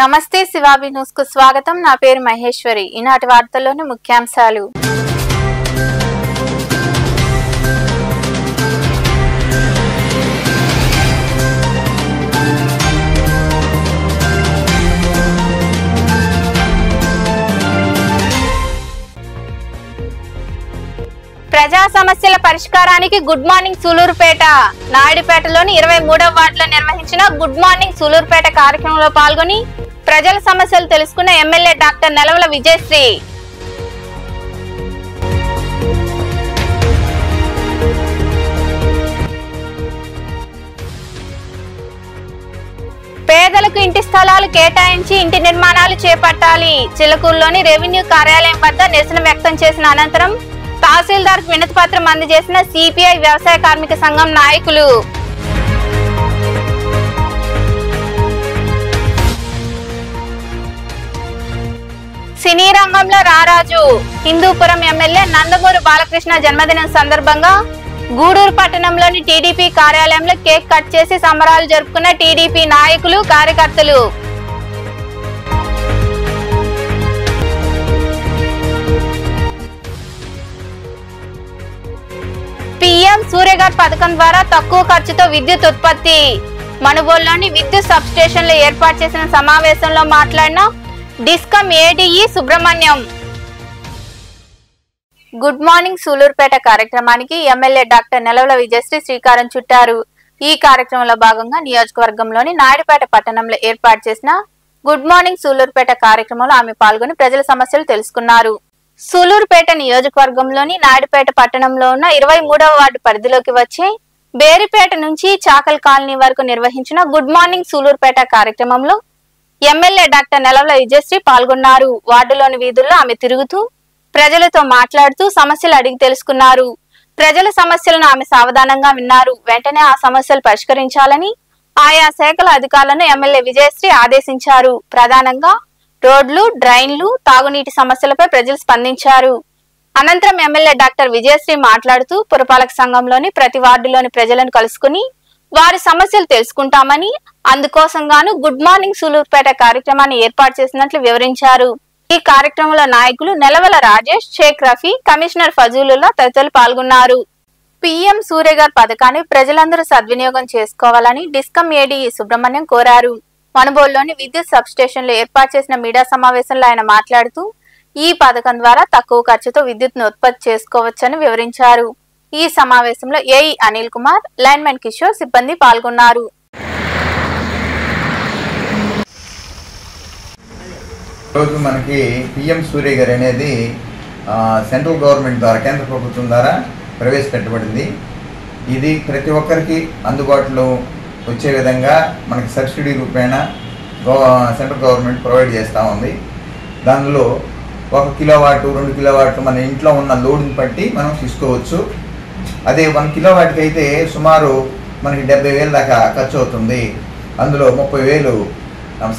నమస్తే శివాబి న్యూస్ కు స్వాగతం. నా పేరు మహేశ్వరి. ఈనాటి వార్తల్లోని ముఖ్యాంశాలు. ప్రజా సమస్యల పరిష్కారానికి గుడ్ మార్నింగ్ సూలూరుపేట. నాయుడుపేటలోని 23వ వార్డులో నిర్వహించిన గుడ్ మార్నింగ్ సూలూరుపేట కార్యక్రమంలో పాల్గొని ప్రజల సమస్యలు తెలుసుకున్న ఎమ్మెల్యే డాక్టర్ నెలవల విజయశ్రీ. పేదలకు ఇంటి స్థలాలు కేటాయించి ఇంటి నిర్మాణాలు చేపట్టాలి. చిలకూరులోని రెవెన్యూ కార్యాలయం వద్ద నిరసన వ్యక్తం చేసిన అనంతరం తహసీల్దార్ వినతి పత్రం అందజేసిన సిపిఐ వ్యవసాయ కార్మిక సంఘం నాయకులు. సినీ రంగంలో రారాజు. హిందూపురం ఎమ్మెల్యే నందమూరి బాలకృష్ణ జన్మదినం సందర్భంగా గూడూరు పట్టణంలోని టీడీపీ కార్యాలయంలో కేక్ కట్ చేసి సంబరాలు జరుపుకున్న టీడీపీ నాయకులు, కార్యకర్తలు. పీఎం సూర్యఘర్ పథకం ద్వారా తక్కువ ఖర్చుతో విద్యుత్ ఉత్పత్తి. మనుబోలులోని విద్యుత్ సబ్ స్టేషన్ లో ఏర్పాటు చేసిన సమావేశంలో మాట్లాడిన discom ADE Subrahmanyam. Good morning Sullurpeta కార్యక్రమానికి ఎమ్మెల్యే డాక్టర్ నెలవల విజయశ్రీ శ్రీకారం చుట్టారు. ఈ కార్యక్రమంలో భాగంగా నియోజకవర్గంలోని నాయుడుపేట పట్టణంలో ఏర్పాటు చేసిన గుడ్ మార్నింగ్ సూలూరుపేట కార్యక్రమంలో ఆమె పాల్గొని ప్రజల సమస్యలు తెలుసుకున్నారు. సూలూరుపేట నియోజకవర్గంలోని నాయుడుపేట పట్టణంలో ఉన్న 23వ వార్డు పరిధిలోకి వచ్చే బేరిపేట నుంచి చాకల్ కాలనీ వరకు నిర్వహించిన గుడ్ మార్నింగ్ సూలూరుపేట కార్యక్రమంలో ఎమ్మెల్యే డాక్టర్ నెలవల విజయశ్రీ పాల్గొన్నారు. వార్డులోని వీధుల్లో ఆమె తిరుగుతూ ప్రజలతో మాట్లాడుతూ సమస్యలు అడిగి తెలుసుకున్నారు. ప్రజల సమస్యలను ఆమె సావధానంగా విన్నారు. వెంటనే ఆ సమస్యలు పరిష్కరించాలని ఆయా శాఖల అధికారులను ఎమ్మెల్యే విజయశ్రీ ఆదేశించారు. ప్రధానంగా రోడ్లు, డ్రైన్లు, తాగునీటి సమస్యలపై ప్రజలు స్పందించారు. అనంతరం ఎమ్మెల్యే డాక్టర్ విజయశ్రీ మాట్లాడుతూ పురపాలక సంఘంలోని ప్రతి వార్డులోని ప్రజలను కలుసుకుని వారి సమస్యలు తెలుసుకుంటామని, అందుకోసం గాను గుడ్ మార్నింగ్ సూలూరుపేట కార్యక్రమాన్ని ఏర్పాటు చేసినట్లు వివరించారు. ఈ కార్యక్రమంలో నాయకులు నెలవల రాజేష్, షేక్ రఫీ, కమిషనర్ ఫజూలుల్లా తదితరులు పాల్గొన్నారు. పీఎం సూర్యఘర్ పథకాన్ని ప్రజలందరూ సద్వినియోగం చేసుకోవాలని డిస్కమ్ ఏడీఈ సుబ్రహ్మణ్యం కోరారు. మనుబోలులోని విద్యుత్ సబ్ స్టేషన్ లో ఏర్పాటు చేసిన మీడియా సమావేశంలో ఆయన మాట్లాడుతూ ఈ పథకం ద్వారా తక్కువ ఖర్చుతో విద్యుత్ ను ఉత్పత్తి చేసుకోవచ్చని వివరించారు. ఈ సమావేశంలో ఏఈ అనిల్ కుమార్, లైన్మెన్ కిషోర్ సిబ్బంది పాల్గొన్నారు. రోజు మనకి పిఎం సూర్యఘర్ అనేది సెంట్రల్ గవర్నమెంట్ ద్వారా, కేంద్ర ప్రభుత్వం ద్వారా ప్రవేశపెట్టబడింది. ఇది ప్రతి ఒక్కరికి అందుబాటులో వచ్చే విధంగా మనకి సబ్సిడీ రూపేణ సెంట్రల్ గవర్నమెంట్ ప్రొవైడ్ చేస్తూ ఉంది. దానిలో 1 కిలోవాట్, 2 కిలోవాట్లు మన ఇంట్లో ఉన్న లోడ్ని బట్టి మనం తీసుకోవచ్చు. అదే 1 కిలోవాట్కి అయితే సుమారు మనకి 70,000 దాకా ఖర్చు అవుతుంది. అందులో 30,000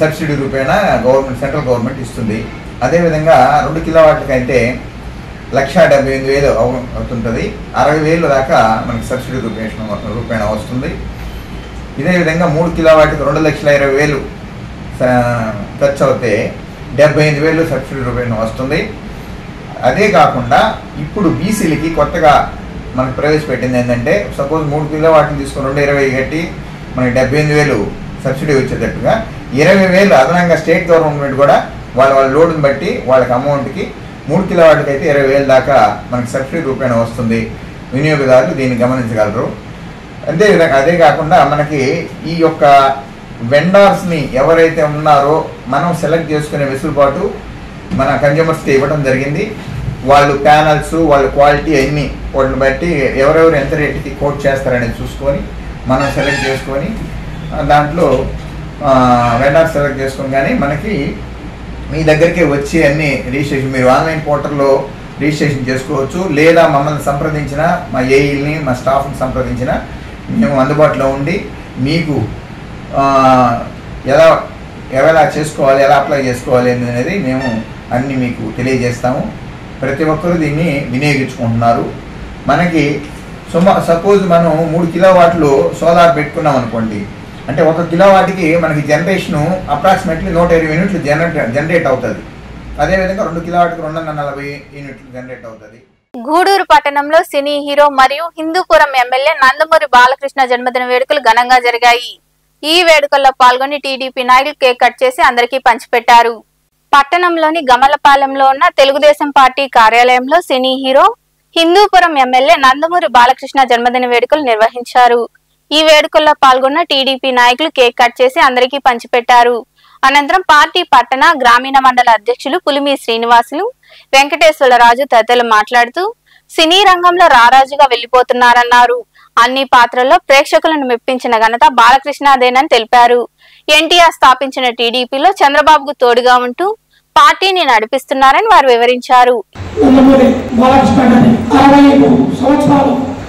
సబ్సిడీ రూపేణ సెంట్రల్ గవర్నమెంట్ ఇస్తుంది. అదేవిధంగా 2 కిలోవాట్లకి అయితే 1,78,000 అవుతుంటుంది. 60,000 దాకా మనకి సబ్సిడీ రూపేణ వస్తుంది. ఇదే విధంగా 3 కిలోవాట్కి 2,20,000 ఖర్చు అవుతే 75,000 సబ్సిడీ రూపేణ వస్తుంది. అదే కాకుండా ఇప్పుడు బీసీలకి కొత్తగా మనకు ప్రవేశపెట్టింది ఏంటంటే, సపోజ్ 3 కిలోవాట్లు తీసుకుని 220 కట్టి మనకి 75,000 సబ్సిడీ వచ్చేటట్టుగా 20,000 అదనంగా స్టేట్ గవర్నమెంట్ కూడా వాళ్ళ లోడ్ని బట్టి వాళ్ళకి అమౌంట్కి 3 కిలోవాట్లకి అయితే 20,000 దాకా మనకి సబ్సిడీ రూపేణ వస్తుంది. వినియోగదారులు దీన్ని గమనించగలరు. అదే కాకుండా మనకి ఈ యొక్క వెండర్స్ని ఎవరైతే ఉన్నారో మనం సెలెక్ట్ చేసుకునే వెసులుబాటు మన కన్జ్యూమర్స్కి ఇవ్వడం జరిగింది. వాళ్ళు ప్యానల్స్, వాళ్ళ క్వాలిటీ అన్నీ వాటిని బట్టి ఎవరెవరు ఎంత రేటుకి కోట్ చేస్తారనేది చూసుకొని మనం సెలెక్ట్ చేసుకొని దాంట్లో వెండర్స్ సెలెక్ట్ చేసుకొని కానీ మనకి మీ దగ్గరికి వచ్చి అన్ని రిజిస్ట్రేషన్ మీరు ఆన్లైన్ పోర్టల్లో రిజిస్ట్రేషన్ చేసుకోవచ్చు. లేదా మమ్మల్ని సంప్రదించిన, మా ఏఈల్ని, మా స్టాఫ్ని సంప్రదించిన మేము అందుబాటులో ఉండి మీకు ఎలా చేసుకోవాలి, ఎలా అప్లై చేసుకోవాలి అనేది మేము అన్నీ మీకు తెలియజేస్తాము. ప్రతి ఒక్కరూ దీన్ని వినియోగించుకుంటున్నారు. మనకి సపోజ్ మనం 3 కిలోవాట్లు సోలార్ పెట్టుకున్నాం అనుకోండి, అంటే 1 కిలోవాట్కి మనకి జనరేషను అప్రాక్సిమేట్లీ 120 యూనిట్లు జనరేట్ అవుతుంది. అదేవిధంగా 2 కిలోవాట్కి 240 యూనిట్లు జనరేట్ అవుతుంది. గూడూరు పట్టణంలో సినీ హీరో మరియు హిందూపురం ఎమ్మెల్యే నందమూరి బాలకృష్ణ జన్మదిన వేడుకలు ఘనంగా జరిగాయి. ఈ వేడుకల్లో పాల్గొని టీడీపీ నాయకులు కేక్ కట్ చేసి అందరికీ పంచిపెట్టారు. పట్టణంలోని గమలపాలెంలో ఉన్న తెలుగుదేశం పార్టీ కార్యాలయంలో cine hero Hindupuram MLA Nandamuri Balakrishna జన్మదిన వేడుకలు నిర్వహించారు. ఈ వేడుకల్లో పాల్గొన్న టీడీపీ నాయకులు కేక్ కట్ చేసి అందరికీ పంచిపెట్టారు. అనంతరం పార్టీ పట్టణ గ్రామీణ మండల అధ్యక్షులు పులిమి శ్రీనివాసులు, వెంకటేశ్వరరాజు తదితరులు మాట్లాడుతూ సినీ రంగంలో రారాజుగా వెళ్లిపోతున్నారన్నారు. అన్ని పాత్రల్లో ప్రేక్షకులను మెప్పించిన ఘనత బాలకృష్ణదేనని తెలిపారు. ఎన్టీఆర్ స్థాపించిన టీడీపీలో చంద్రబాబుకు తోడుగా ఉంటూ పార్టీని నడిపిస్తున్నారని వారు వివరించారు.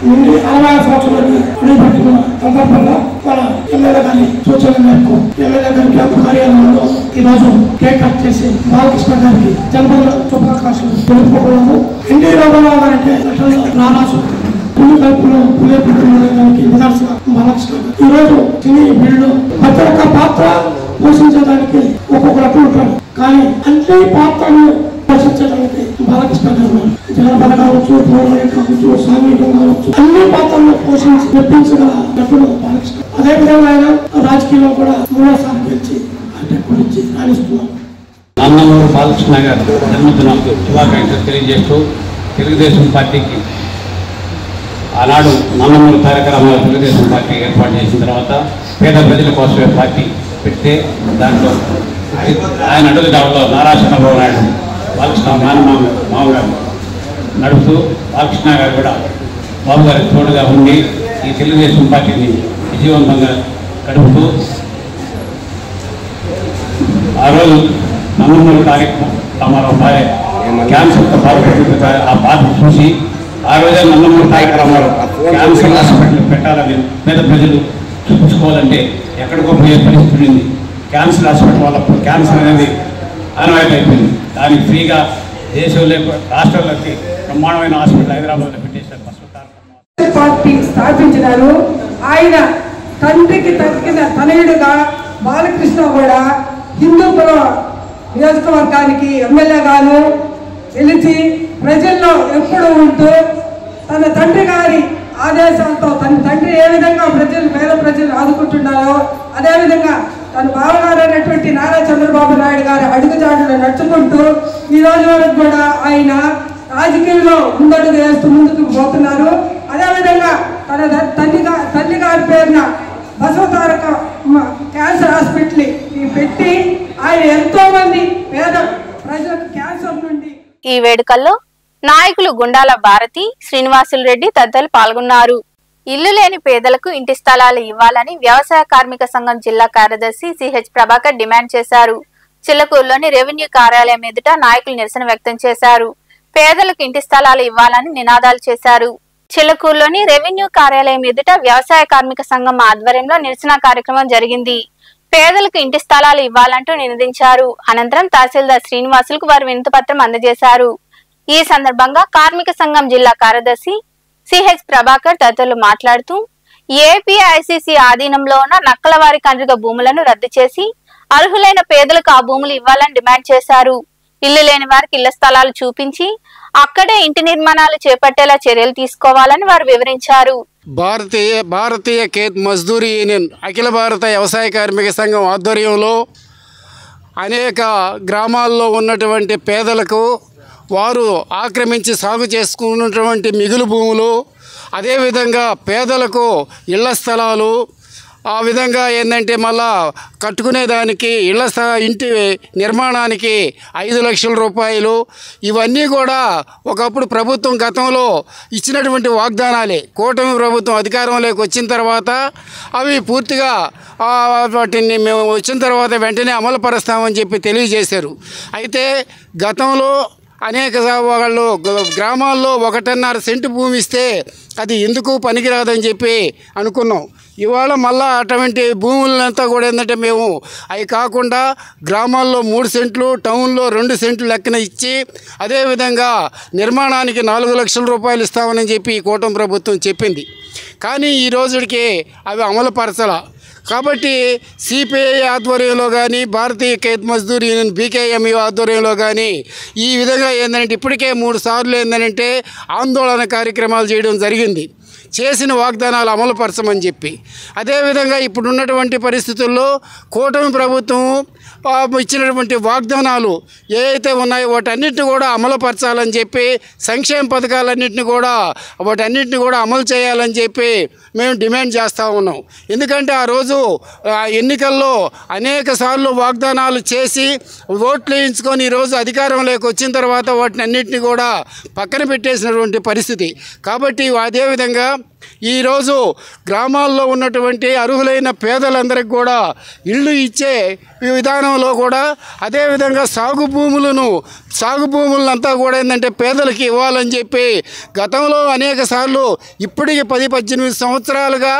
నుండి 60 సంవత్సరాలు అడుగుపెట్టుకున్న సందర్భంగా మన ఎమ్మెల్యే గారి సూచన మేరకు ఎమ్మెల్యే గారి క్యాంపు కార్యాలయంలో ఈరోజు కేక్ కట్ చేసి బాలకృష్ణ గారికి జన్మదిన శుభాకాంక్షలు తెలుపుకోవడము. ఎన్టీ రామారావు గారు అంటే రారాజు, పులి కల్పులో పులే పుట్టినడానికి నిదర్శన బాలకృష్ణ గారు. ఈరోజు సినీ ఫీల్డ్లో ప్రతి ఒక్క పాత్ర పోషించడానికి ఒక్కొక్క రకం ఉంటాడు, కానీ అన్ని పాత్రలు పోషించడానికి బాలకృష్ణ గారు జనపద కావచ్చు, పౌరాణిక కావచ్చు, సాంఘికం కావచ్చు, అన్ని పాత్రలను పోషించి మెప్పించగల నటుడు బాలకృష్ణ. అదేవిధంగా ఆయన రాజకీయంలో కూడా 3వ గెలిచి అంటే గురించి రాణిస్తున్నారు. నందమూరి బాలకృష్ణ గారు జన్మదిన శుభాకాంక్షలు తెలియజేస్తూ తెలుగుదేశం పార్టీకి ఆనాడు నందమూరి తారక రామారావు తెలుగుదేశం పార్టీ ఏర్పాటు చేసిన తర్వాత పేద ప్రజల కోసమే పార్టీ పెడితే దాంట్లో ఆయన అడుగు జాబులో నారా చంద్రబాబు నాయుడు బాలకృష్ణ మామగారు నడుపుతూ బాలకృష్ణ గారు కూడా బాబు గారికి తోడుగా ఉండి ఈ తెలుగుదేశం పార్టీని విజయవంతంగా గడుపుతూ ఆ రోజు నందమూరి రామారావు భార్య క్యాన్సర్తో బాధపడుతుంది. ఆ బాధ చూసి ఆ రోజే నందమూరి తారక రామారావు క్యాన్సర్ హాస్పిటల్ పెట్టాలని పేద ప్రజలు చూపించుకోవాలంటే ఎక్కడికో పోయే పరిస్థితి ఉంది. క్యాన్సర్ హాస్పిటల్ వల్ల క్యాన్సర్ అనేది అన్వయం అయిపోయింది. దానికి ఫ్రీగా దేశంలో రాష్ట్రాలకి బ్రహ్మాండమైన హాస్పిటల్ హైదరాబాద్లో పెట్టేశారు. పార్టీ స్థాపించినారు. ఆయన తండ్రికి తగ్గిన తనయుడుగా బాలకృష్ణ కూడా హిందూపురం నియోజకవర్గానికి ఎమ్మెల్యేగాను గెలిచి ప్రజల్లో ఎప్పుడూ ఉంటూ తన తండ్రి గారి ఆదేశాలతో తన తండ్రి ఏ విధంగా పేద ప్రజలు ఆదుకుంటున్నారో అదేవిధంగా తన బావగారు అయినటువంటి నారా చంద్రబాబు నాయుడు గారి అడుగుజాడలు నడుచుకుంటూ ఈ రోజు వరకు కూడా ఆయన రాజకీయంలో ముందడుగు వేస్తూ ముందుకు పోతున్నారు. అదేవిధంగా తన తల్లి గారి పేరున బసవతారక క్యాన్సర్ హాస్పిటల్ పెట్టి ఆయన ఎంతో మంది పేద ప్రజలకు క్యాన్సర్ నుండి. ఈ వేడుకల్లో నాయకులు గుండాల భారతి, శ్రీనివాసులు రెడ్డి తదితరులు పాల్గొన్నారు. ఇల్లు లేని పేదలకు ఇంటి స్థలాలు ఇవ్వాలని వ్యవసాయ కార్మిక సంఘం జిల్లా కార్యదర్శి సిహెచ్ ప్రభాకర్ డిమాండ్ చేశారు. చిల్లకూరులోని రెవెన్యూ కార్యాలయం ఎదుట నాయకులు నిరసన వ్యక్తం చేశారు. పేదలకు ఇంటి స్థలాలు ఇవ్వాలని నినాదాలు చేశారు. చిల్లకూరులోని రెవెన్యూ కార్యాలయం ఎదుట వ్యవసాయ కార్మిక సంఘం ఆధ్వర్యంలో నిరసన కార్యక్రమం జరిగింది. పేదలకు ఇంటి స్థలాలు ఇవ్వాలంటూ నినదించారు. అనంతరం తహసీల్దార్ శ్రీనివాసులకు వారు వినతి పత్రం అందజేశారు. ఈ సందర్భంగా కార్మిక సంఘం జిల్లా కార్యదర్శి సిహెచ్ ప్రభాకర్ తదితరులు మాట్లాడుతూ ఏపీఐసిసి ఆధీనంలో ఉన్న నక్కలవారి కండ్రిగ భూములను రద్దు చేసి అర్హులైన పేదలకు ఆ భూములు ఇవ్వాలని డిమాండ్ చేశారు. ఇల్లు లేని వారికి ఇళ్ల స్థలాలు చూపించి అక్కడే ఇంటి నిర్మాణాలు చేపట్టేలా చర్యలు తీసుకోవాలని వారు వివరించారు. భారతీయ ఖేత్ మజ్దూరీ యూనియన్ అఖిల భారత వ్యవసాయ కార్మిక సంఘం ఆధ్వర్యంలో అనేక గ్రామాల్లో ఉన్నటువంటి పేదలకు వారు ఆక్రమించి సాగు చేసుకున్నటువంటి మిగులు భూములు, అదేవిధంగా పేదలకు ఇళ్ల స్థలాలు, ఆ విధంగా ఏంటంటే మళ్ళా కట్టుకునేదానికి ఇంటి నిర్మాణానికి 5 లక్షల రూపాయలు, ఇవన్నీ కూడా ఒకప్పుడు ప్రభుత్వం గతంలో ఇచ్చినటువంటి వాగ్దానాలే. కూటమి ప్రభుత్వం అధికారంలోకి వచ్చిన తర్వాత అవి పూర్తిగా వాటిని మేము వచ్చిన తర్వాత వెంటనే అమలు పరుస్తామని చెప్పి తెలియజేశారు. అయితే గతంలో అనేక వాళ్ళు గ్రామాల్లో 1.5 సెంటు భూమి ఇస్తే అది ఎందుకు పనికిరాదని చెప్పి అనుకున్నాం. ఇవాళ మళ్ళా అటువంటి భూములంతా కూడా ఏంటంటే మేము అవి కాకుండా గ్రామాల్లో 3 సెంట్లు, టౌన్లో 2 సెంట్లు లెక్కన ఇచ్చి అదేవిధంగా నిర్మాణానికి 4 లక్షల రూపాయలు ఇస్తామని చెప్పి కూటమి ప్రభుత్వం చెప్పింది. కానీ ఈ రోజుకి అవి అమలు పరచాల. కాబట్టి సిపిఐ ఆధ్వర్యంలో కానీ భారతీయ ఖేత్ మజ్దూర్ యూనియన్ బీకేఎంయూ ఆధ్వర్యంలో కానీ ఈ విధంగా ఏంటంటే ఇప్పటికే 3 సార్లు ఏంటంటే ఆందోళన కార్యక్రమాలు చేయడం జరిగింది, చేసిన వాగ్దానాలు అమలుపరచమని చెప్పి. అదేవిధంగా ఇప్పుడున్నటువంటి పరిస్థితుల్లో కూటమి ప్రభుత్వం ఇచ్చినటువంటి వాగ్దానాలు ఏవైతే ఉన్నాయో వాటన్నిటిని కూడా అమలుపరచాలని చెప్పి, సంక్షేమ పథకాలన్నింటినీ కూడా వాటన్నిటిని కూడా అమలు చేయాలని చెప్పి మేము డిమాండ్ చేస్తూ ఉన్నాం. ఎందుకంటే ఆ రోజు ఎన్నికల్లో అనేక సార్లు వాగ్దానాలు చేసి ఓట్లు వేయించుకొని ఈరోజు అధికారంలోకి వచ్చిన తర్వాత వాటిని అన్నింటినీ కూడా పక్కన పెట్టేసినటువంటి పరిస్థితి. కాబట్టి అదేవిధంగా ఈరోజు గ్రామాల్లో ఉన్నటువంటి అర్హులైన పేదలందరికీ కూడా ఇళ్ళు ఇచ్చే విధానంలో కూడా అదేవిధంగా సాగు భూములంతా కూడా ఏంటంటే పేదలకు ఇవ్వాలని చెప్పి గతంలో అనేక సార్లు ఇప్పటికి 10-18 సంవత్సరాలుగా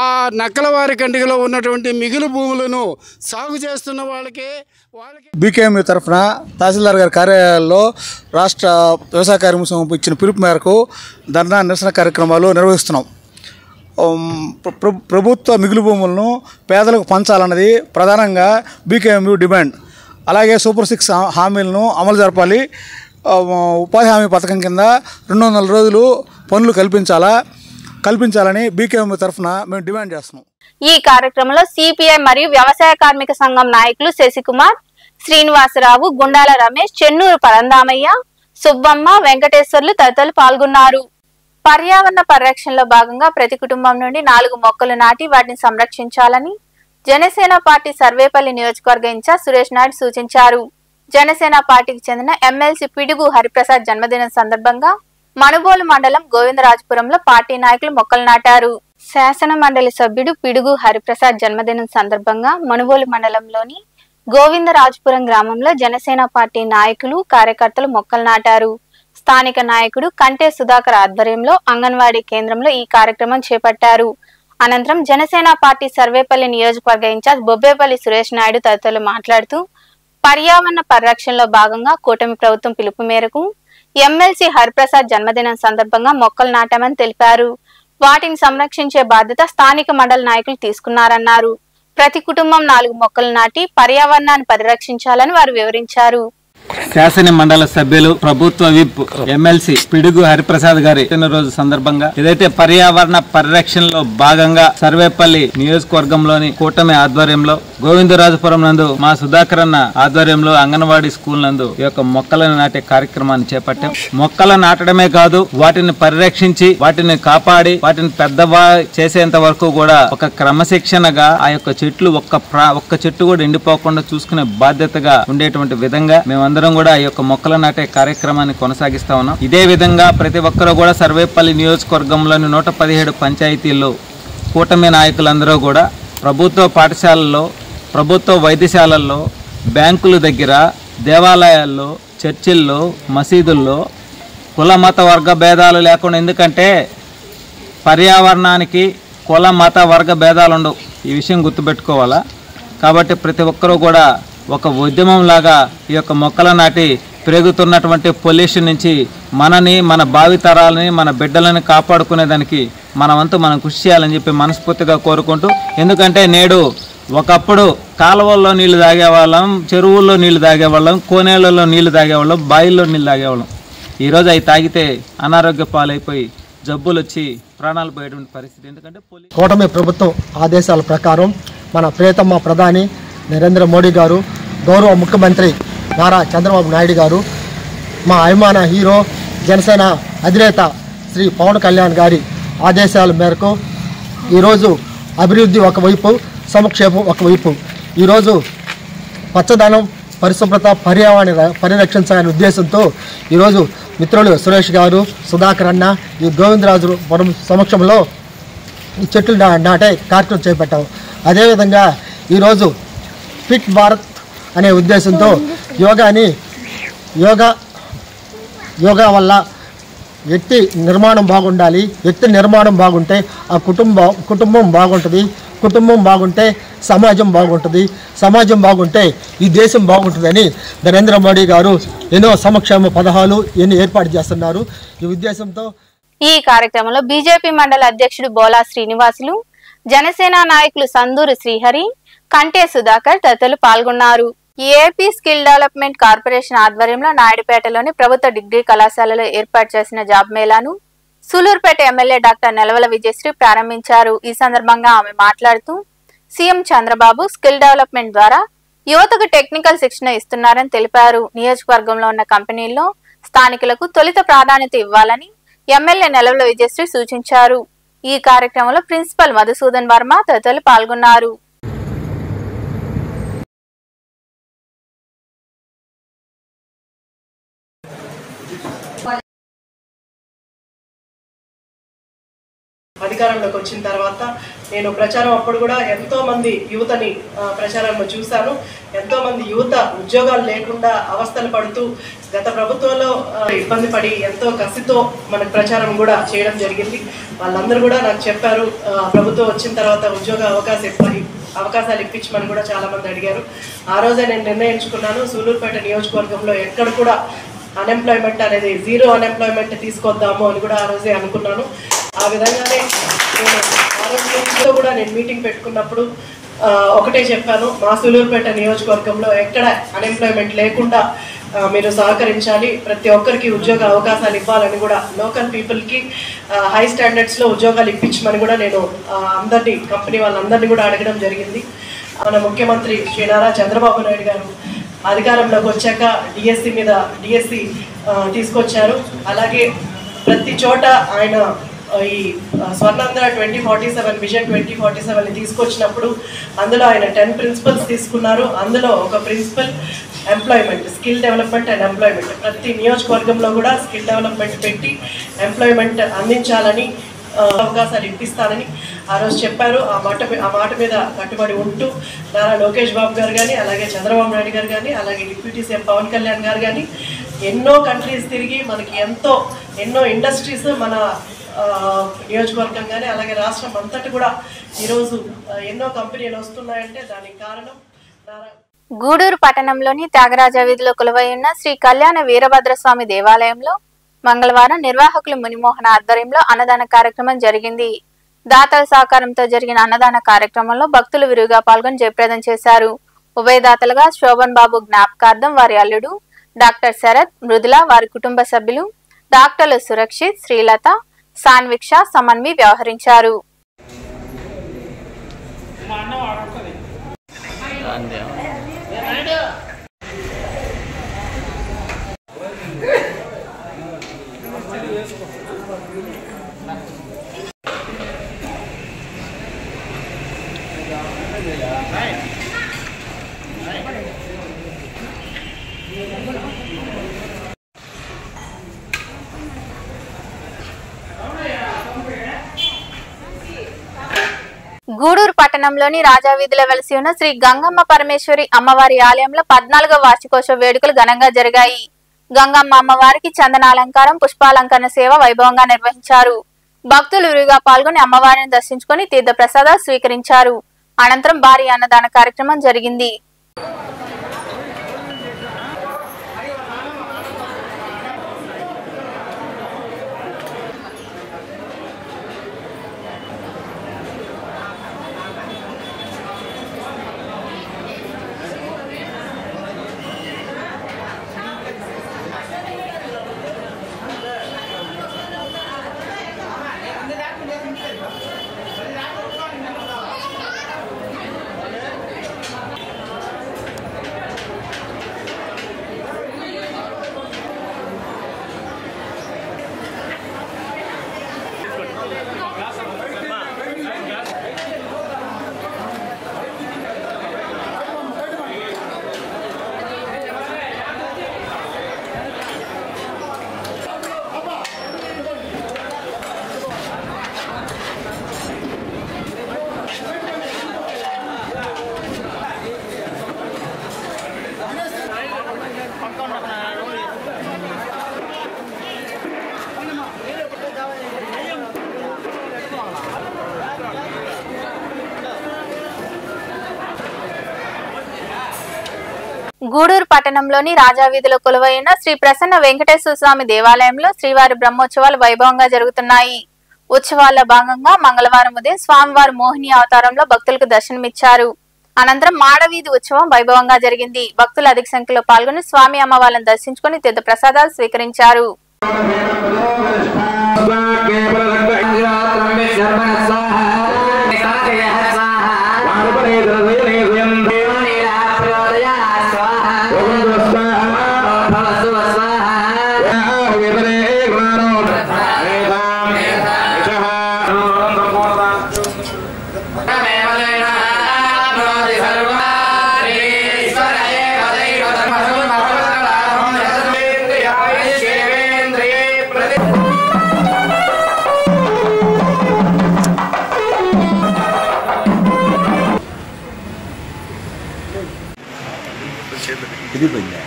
ఆ నక్కలవారి కండిగలో ఉన్నటువంటి మిగులు భూములను సాగు చేస్తున్న వాళ్ళకి బీకేఎంయూ తరఫున తహసీల్దార్ గారి కార్యాలయాల్లో రాష్ట్ర వ్యవసాయ కార్మిక సంఘం ఇచ్చిన పిలుపు మేరకు ధర్నా నిరసన కార్యక్రమాలు నిర్వహిస్తున్నాం. ప్రభుత్వ మిగులు భూములను పేదలకు పంచాలన్నది ప్రధానంగా బీకేఎంయూ డిమాండ్. అలాగే సూపర్ 6 హామీలను అమలు జరపాలి. ఉపాధి హామీ పథకం కింద 200 రోజులు పనులు కల్పించాలని బీకేఎంయూ తరఫున మేము డిమాండ్ చేస్తున్నాం. ఈ కార్యక్రమంలో సిపిఐ మరియు వ్యవసాయ కార్మిక సంఘం నాయకులు శశికుమార్, శ్రీనివాసరావు, గుండాల రమేష్, చెన్నూరు పరందామయ్య, సుబ్బమ్మ, వెంకటేశ్వర్లు తదితరులు పాల్గొన్నారు. పర్యావరణ పరిరక్షణలో భాగంగా ప్రతి కుటుంబం నుండి 4 మొక్కలు నాటి వాటిని సంరక్షించాలని జనసేన పార్టీ సర్వేపల్లి నియోజకవర్గ ఇన్ఛార్జ్ సురేష్ నాయుడు సూచించారు. జనసేన పార్టీకి చెందిన ఎమ్మెల్సీ పిడుగు హరిప్రసాద్ జన్మదినం సందర్భంగా మనుబోలు మండలం గోవిందరాజపురంలో పార్టీ నాయకులు మొక్కలు నాటారు. శాసన మండలి సభ్యుడు పిడుగు హరిప్రసాద్ జన్మదినం సందర్భంగా మనుబోలు మండలంలోని గోవిందరాజపురం గ్రామంలో జనసేన పార్టీ నాయకులు కార్యకర్తలు మొక్కలు నాటారు. స్థానిక నాయకుడు కంటే సుధాకర్ ఆధ్వర్యంలో అంగన్వాడీ కేంద్రంలో ఈ కార్యక్రమం చేపట్టారు. అనంతరం జనసేన పార్టీ సర్వేపల్లి నియోజకవర్గ ఇన్ఛార్జ్ బొబ్బేపల్లి సురేష్ నాయుడు తదితరులు మాట్లాడుతూ పర్యావరణ పరిరక్షణలో భాగంగా కూటమి ప్రభుత్వం పిలుపు మేరకు ఎమ్మెల్సీ హరిప్రసాద్ జన్మదినం సందర్భంగా మొక్కలు నాటామని తెలిపారు. వాటిని సంరక్షించే బాధ్యత స్థానిక మండల నాయకులు తీసుకున్నారన్నారు. ప్రతి కుటుంబం 4 మొక్కలు నాటి పర్యావరణాన్ని పరిరక్షించాలని వారు వివరించారు. శాసన మండల సభ్యులు ప్రభుత్వ విప్ ఎమ్మెల్సీ పిడుగు హరిప్రసాద్ గారి పుట్టినరోజు సందర్భంగా ఏదైతే పర్యావరణ పరిరక్షణలో భాగంగా సర్వేపల్లి నియోజకవర్గంలోని కూటమి ఆధ్వర్యంలో గోవిందరాజపురం నందు మా సుధాకర్ అన్న ఆధ్వర్యంలో అంగన్వాడీ స్కూల్ నందు ఈ యొక్క మొక్కలను నాటే కార్యక్రమాన్ని చేపట్టాం. మొక్కలు నాటడమే కాదు, వాటిని పరిరక్షించి వాటిని కాపాడి వాటిని పెద్దవా చేసేంత వరకు కూడా ఒక క్రమశిక్షణగా ఆ యొక్క చెట్లు ఒక్క చెట్టు కూడా ఎండిపోకుండా చూసుకునే బాధ్యతగా ఉండేటువంటి విధంగా మేమందరం కూడా ఈ యొక్క మొక్కలు నాటే కార్యక్రమాన్ని కొనసాగిస్తా ఉన్నాం. ఇదే విధంగా ప్రతి ఒక్కరూ కూడా సర్వేపల్లి నియోజకవర్గంలోని 117 పంచాయతీల్లో కూటమి నాయకులందరూ కూడా ప్రభుత్వ పాఠశాలల్లో, ప్రభుత్వ వైద్యశాలల్లో, బ్యాంకుల దగ్గర, దేవాలయాల్లో, చర్చిల్లో, మసీదుల్లో కుల మత వర్గ భేదాలు లేకుండా, ఎందుకంటే పర్యావరణానికి కుల మత వర్గ భేదాలు ఉండవు, ఈ విషయం గుర్తుపెట్టుకోవాలా. కాబట్టి ప్రతి ఒక్కరూ కూడా ఒక ఉద్యమం లాగా ఈ యొక్క మొక్కలు నాటి పెరుగుతున్నటువంటి పొల్యూషన్ నుంచి మనని, మన భావితరాలని, మన బిడ్డలని కాపాడుకునేదానికి మనమంతా మనం కృషి చేయాలని చెప్పి మనస్ఫూర్తిగా కోరుకుంటూ, ఎందుకంటే నేడు ఒకప్పుడు కాలువల్లో నీళ్లు తాగేవాళ్ళం, చెరువుల్లో నీళ్లు తాగేవాళ్ళం, కోనేళ్లలో నీళ్లు తాగేవాళ్ళం, బాయిల్లో నీళ్లు తాగేవాళ్ళం. ఈరోజు అవి తాగితే అనారోగ్య పాలైపోయి జబ్బులు వచ్చి ప్రాణాలు పోయేటువంటి పరిస్థితి. ఎందుకంటే కూటమి ప్రభుత్వం ఆదేశాల ప్రకారం మన ప్రియతమ ప్రధాని నరేంద్ర మోడీ గారు, గౌరవ ముఖ్యమంత్రి నారా చంద్రబాబు నాయుడు గారు, మా అభిమాన హీరో జనసేన అధినేత శ్రీ పవన్ కళ్యాణ్ గారి ఆదేశాల మేరకు ఈరోజు అభివృద్ధి ఒకవైపు, సంక్షేమం ఒకవైపు, ఈరోజు పచ్చదనం, పరిశుభ్రత, పర్యావరణ పరిరక్షించాలనే ఉద్దేశంతో ఈరోజు మిత్రులు సురేష్ గారు, సుధాకర్ అన్న ఈ గోవిందరాజపురం సమక్షంలో ఈ చెట్లు నాటే కార్యక్రమం చేపట్టాం. అదేవిధంగా ఈరోజు ఫిట్ భారత్ అనే ఉద్దేశంతో యోగా వల్ల వ్యక్తి నిర్మాణం బాగుండాలి. వ్యక్తి నిర్మాణం బాగుంటే ఆ కుటుంబం బాగుంటుంది. కుటుంబం బాగుంటే సమాజం బాగుంటుంది. సమాజం బాగుంటే ఈ దేశం బాగుంటుందని నరేంద్ర మోడీ గారు ఎన్నో సంక్షేమ పథకాలు ఏర్పాటు చేస్తున్నారు. ఈ ఉద్దేశంతో ఈ కార్యక్రమంలో బీజేపీ మండల అధ్యక్షుడు బోలా శ్రీనివాసులు, జనసేన నాయకులు సందూరు శ్రీహరి, కంటే సుధాకర్ తదితరులు పాల్గొన్నారు. ఏపీ స్కిల్ డెవలప్మెంట్ కార్పొరేషన్ ఆధ్వర్యంలో నాయుడుపేటలోని ప్రభుత్వ డిగ్రీ కళాశాలలో ఏర్పాటు చేసిన జాబ్ మేళాను సూలూరుపేట ఎమ్మెల్యే డాక్టర్ నెలవల విజయశ్రీ ప్రారంభించారు. ఈ సందర్భంగా ఆమె మాట్లాడుతూ సీఎం చంద్రబాబు స్కిల్ డెవలప్మెంట్ ద్వారా యువతకు టెక్నికల్ శిక్షణ ఇస్తున్నారని తెలిపారు. నియోజకవర్గంలో ఉన్న కంపెనీల్లో స్థానికులకు తొలుత ప్రాధాన్యత ఇవ్వాలని ఎమ్మెల్యే నెలవల విజయశ్రీ సూచించారు. ఈ కార్యక్రమంలో ప్రిన్సిపల్ మధుసూదన్ వర్మ తదితరులు పాల్గొన్నారు. అధికారంలోకి వచ్చిన తర్వాత నేను ప్రచారం అప్పుడు కూడా ఎంతో మంది యువతని ప్రచారంలో చూశాను. ఎంతో మంది యువత ఉద్యోగాలు లేకుండా అవస్థలు పడుతూ గత ప్రభుత్వంలో ఇబ్బంది పడి ఎంతో కసితో మనకు ప్రచారం కూడా చేయడం జరిగింది. వాళ్ళందరూ కూడా నాకు చెప్పారు, ప్రభుత్వం వచ్చిన తర్వాత ఉద్యోగ అవకాశాలు ఇప్పించమని కూడా చాలా మంది అడిగారు. ఆ రోజే నేను నిర్ణయించుకున్నాను, సూలూరుపేట నియోజకవర్గంలో ఎక్కడ కూడా అన్ఎంప్లాయ్మెంట్ అనేది జీరో అన్ఎంప్లాయ్మెంట్ తీసుకొద్దాము అని కూడా ఆ రోజే అనుకున్నాను. ఆ విధంగానే నేను ఆరోగ్యంతో కూడా నేను మీటింగ్ పెట్టుకున్నప్పుడు ఒకటే చెప్పాను, మా సూలూరుపేట నియోజకవర్గంలో ఎక్కడ అన్ఎంప్లాయ్మెంట్ లేకుండా మీరు సహకరించాలి, ప్రతి ఒక్కరికి ఉద్యోగ అవకాశాలు ఇవ్వాలని కూడా లోకల్ పీపుల్కి హై స్టాండర్డ్స్లో ఉద్యోగాలు ఇప్పించమని కూడా నేను అందరినీ కంపెనీ వాళ్ళందరినీ కూడా అడగడం జరిగింది. మన ముఖ్యమంత్రి శ్రీ నారా చంద్రబాబు నాయుడు గారు అధికారంలోకి వచ్చాక డిఎస్సి తీసుకొచ్చారు. అలాగే ప్రతి చోట ఆయన ఈ స్వర్ణాంధ్ర 2047 విజన్ 2047ని తీసుకొచ్చినప్పుడు అందులో ఆయన 10 ప్రిన్సిపల్స్ తీసుకున్నారు. అందులో ఒక principle employment, skill development and employment. ప్రతి నియోజకవర్గంలో కూడా స్కిల్ డెవలప్మెంట్ పెట్టి ఎంప్లాయ్మెంట్ అందించాలని, అవకాశాలు ఇప్పిస్తానని ఆ రోజు చెప్పారు. ఆ మాట మీద కట్టుబడి ఉంటూ నారా లోకేష్ బాబు గారు కానీ, అలాగే చంద్రబాబు నాయుడు గారు కానీ, అలాగే డిప్యూటీ సీఎం పవన్ కళ్యాణ్ గారు కానీ ఎన్నో కంట్రీస్ తిరిగి మనకి ఎన్నో ఇండస్ట్రీస్ మన నియోజకవర్గం కానీ అలాగే రాష్ట్రం అంతటి కూడా ఈరోజు ఎన్నో కంపెనీలు వస్తున్నాయంటే దానికి కారణం గూడూరు పట్టణంలోని త్యాగరాజ వీధిలో కొలువై ఉన్న శ్రీ కళ్యాణ వీరభద్రస్వామి దేవాలయంలో మంగళవారం నిర్వాహకులు మునిమోహన్ ఆధ్వర్యంలో అన్నదాన కార్యక్రమం జరిగింది. దాతల సహకారంతో జరిగిన అన్నదాన కార్యక్రమంలో భక్తులు విరివిగా పాల్గొని జయప్రదం చేశారు. ఉభయదాతలుగా శోభన్ బాబు జ్ఞాపకార్థం వారి అల్లుడు డాక్టర్ శరత్, మృదుల, వారి కుటుంబ సభ్యులు డాక్టర్లు సురక్షిత్, శ్రీలత, సాన్విక్ష, సమన్వి వ్యవహరించారు. గూడూరు పట్టణంలోని రాజావీధిలో వెలిసి ఉన్న శ్రీ గంగమ్మ పరమేశ్వరి అమ్మవారి ఆలయంలో 14వ వార్షికోత్సవ వేడుకలు ఘనంగా జరిగాయి. గంగమ్మ అమ్మవారికి చందనాలంకారం, పుష్పాలంకరణ సేవ వైభవంగా నిర్వహించారు. భక్తులు విరివిగా పాల్గొని అమ్మవారిని దర్శించుకుని తీర్థ ప్రసాదాలు స్వీకరించారు. అనంతరం భారీ అన్నదాన కార్యక్రమం జరిగింది. గూడూరు పట్టణంలోని రాజావీధిలో కొలువైన శ్రీ ప్రసన్న వెంకటేశ్వర స్వామి దేవాలయంలో శ్రీవారి బ్రహ్మోత్సవాలు వైభవంగా జరుగుతున్నాయి. ఉత్సవాల్లో భాగంగా మంగళవారం ఉదయం స్వామివారి మోహిని అవతారంలో భక్తులకు దర్శనమిచ్చారు. అనంతరం మాడవీధి ఉత్సవం వైభవంగా జరిగింది. భక్తులు అధిక సంఖ్యలో పాల్గొని స్వామి అమ్మవార్లను దర్శించుకుని తీర్థ ప్రసాదాలు స్వీకరించారు. ఇది పోయిందా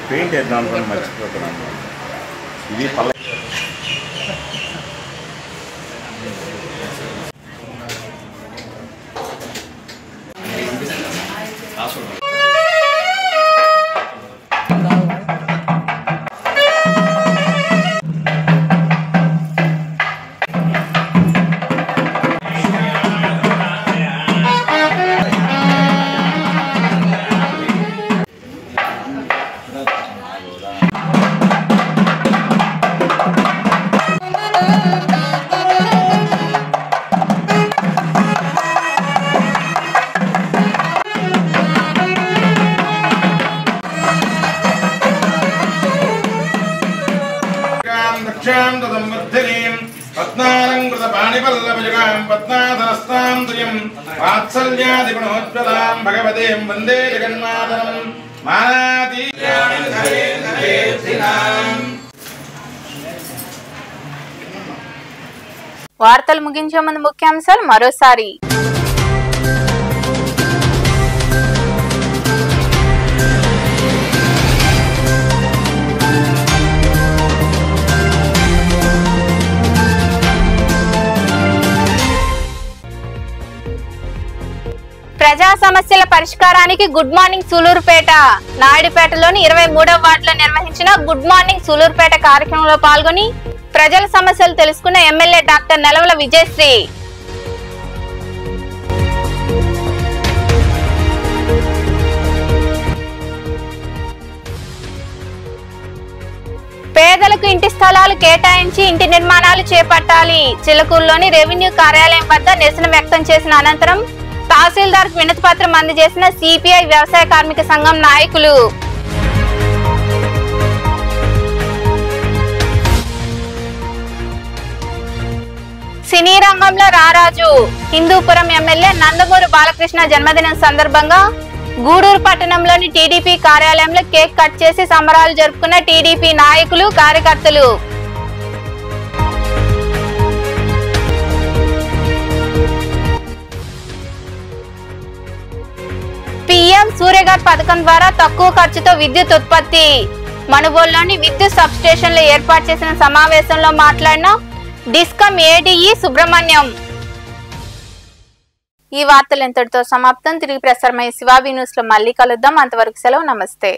పెయింట్ వేద్దాం అనుకుని మర్చిపోతున్నాను. ఇది పల్ల వందే జగన్మాతరం మానాది. వార్తలు ముగించే ముందు ముఖ్యాంశాలు మరోసారి. ప్రజా సమస్యల పరిష్కారానికి గుడ్ మార్నింగ్ సూలూరుపేట. నాయుడుపేటలోని 23వ వార్డులో నిర్వహించిన గుడ్ మార్నింగ్ సూలూరుపేట కార్యక్రమంలో పాల్గొని ప్రజల సమస్యలు తెలుసుకున్న ఎమ్మెల్యే డాక్టర్ నెలవల విజయశ్రీ. పేదలకు ఇంటి స్థలాలు కేటాయించి ఇంటి నిర్మాణాలు చేపట్టాలి. చిలకూరులోని రెవెన్యూ కార్యాలయం వద్ద నిరసన వ్యక్తం చేసిన అనంతరం తహసీల్దార్ వినతి పత్రం అందజేసిన సిపిఐ వ్యవసాయ కార్మిక సంఘం నాయకులు. సినీ రంగంలో రారాజు. హిందూపురం ఎమ్మెల్యే నందమూరి బాలకృష్ణ జన్మదినం సందర్భంగా గూడూరు పట్టణంలోని టీడీపీ కార్యాలయంలో కేక్ కట్ చేసి సంబరాలు జరుపుకున్న టీడీపీ నాయకులు, కార్యకర్తలు. పీఎం సూర్యఘర్ పథకం ద్వారా తక్కువ ఖర్చుతో విద్యుత్ ఉత్పత్తి. మనుబోలులోని విద్యుత్ సబ్ స్టేషన్లో ఏర్పాటు చేసిన సమావేశంలో మాట్లాడిన డిస్కమ్ ఏడీఈ సుబ్రహ్మణ్యం. ఈ వార్తలు ఇంతటితో సమాప్తం. తిరిగి ప్రసారమయ్యే శివాబీ న్యూస్ లో మళ్ళీ కలుద్దాం. అంతవరకు సెలవు. నమస్తే.